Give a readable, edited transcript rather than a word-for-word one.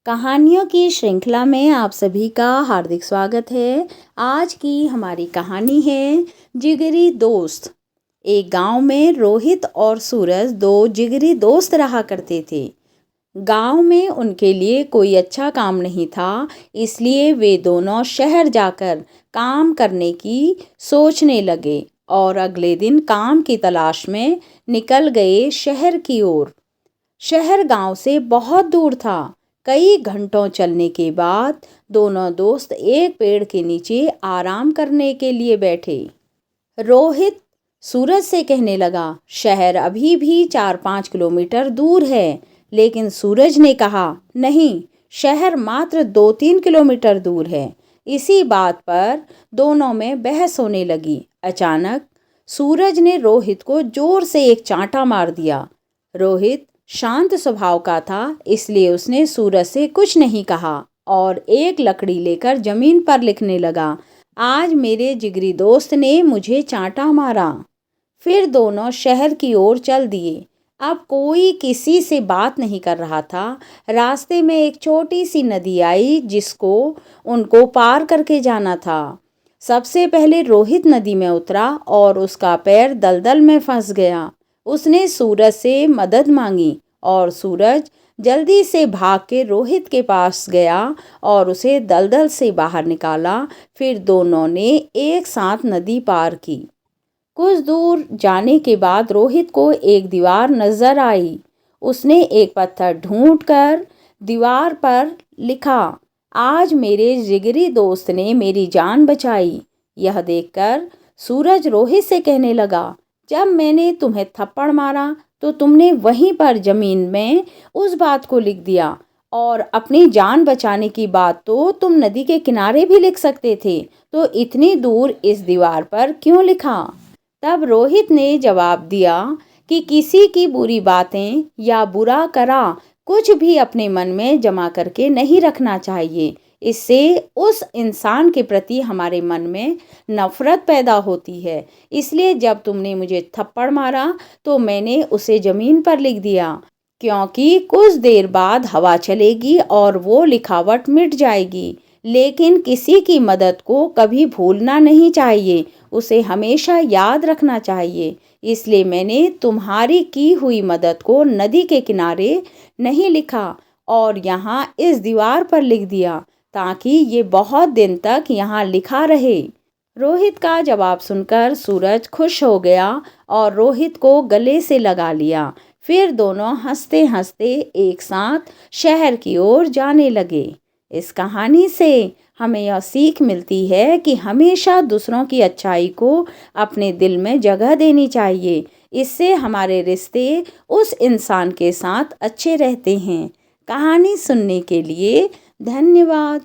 कहानियों की श्रृंखला में आप सभी का हार्दिक स्वागत है। आज की हमारी कहानी है जिगरी दोस्त। एक गांव में रोहित और सूरज दो जिगरी दोस्त रहा करते थे। गांव में उनके लिए कोई अच्छा काम नहीं था, इसलिए वे दोनों शहर जाकर काम करने की सोचने लगे और अगले दिन काम की तलाश में निकल गए शहर की ओर। शहर गांव से बहुत दूर था। कई घंटों चलने के बाद दोनों दोस्त एक पेड़ के नीचे आराम करने के लिए बैठे। रोहित सूरज से कहने लगा, शहर अभी भी 4-5 किलोमीटर दूर है। लेकिन सूरज ने कहा, नहीं, शहर मात्र 2-3 किलोमीटर दूर है। इसी बात पर दोनों में बहस होने लगी। अचानक सूरज ने रोहित को जोर से एक चांटा मार दिया। रोहित शांत स्वभाव का था, इसलिए उसने सूरज से कुछ नहीं कहा और एक लकड़ी लेकर जमीन पर लिखने लगा, आज मेरे जिगरी दोस्त ने मुझे चांटा मारा। फिर दोनों शहर की ओर चल दिए। अब कोई किसी से बात नहीं कर रहा था। रास्ते में एक छोटी सी नदी आई जिसको उनको पार करके जाना था। सबसे पहले रोहित नदी में उतरा और उसका पैर दलदल में फंस गया। उसने सूरज से मदद मांगी और सूरज जल्दी से भाग के रोहित के पास गया और उसे दलदल से बाहर निकाला। फिर दोनों ने एक साथ नदी पार की। कुछ दूर जाने के बाद रोहित को एक दीवार नजर आई। उसने एक पत्थर ढूंढकर दीवार पर लिखा, आज मेरे जिगरी दोस्त ने मेरी जान बचाई। यह देखकर सूरज रोहित से कहने लगा, जब मैंने तुम्हें थप्पड़ मारा तो तुमने वहीं पर जमीन में उस बात को लिख दिया और अपनी जान बचाने की बात तो तुम नदी के किनारे भी लिख सकते थे, तो इतनी दूर इस दीवार पर क्यों लिखा? तब रोहित ने जवाब दिया कि किसी की बुरी बातें या बुरा करा कुछ भी अपने मन में जमा करके नहीं रखना चाहिए। इससे उस इंसान के प्रति हमारे मन में नफरत पैदा होती है। इसलिए जब तुमने मुझे थप्पड़ मारा तो मैंने उसे ज़मीन पर लिख दिया, क्योंकि कुछ देर बाद हवा चलेगी और वो लिखावट मिट जाएगी। लेकिन किसी की मदद को कभी भूलना नहीं चाहिए, उसे हमेशा याद रखना चाहिए। इसलिए मैंने तुम्हारी की हुई मदद को नदी के किनारे नहीं लिखा और यहाँ इस दीवार पर लिख दिया, ताकि ये बहुत दिन तक यहाँ लिखा रहे। रोहित का जवाब सुनकर सूरज खुश हो गया और रोहित को गले से लगा लिया। फिर दोनों हंसते हंसते एक साथ शहर की ओर जाने लगे। इस कहानी से हमें यह सीख मिलती है कि हमेशा दूसरों की अच्छाई को अपने दिल में जगह देनी चाहिए। इससे हमारे रिश्ते उस इंसान के साथ अच्छे रहते हैं। कहानी सुनने के लिए धन्यवाद।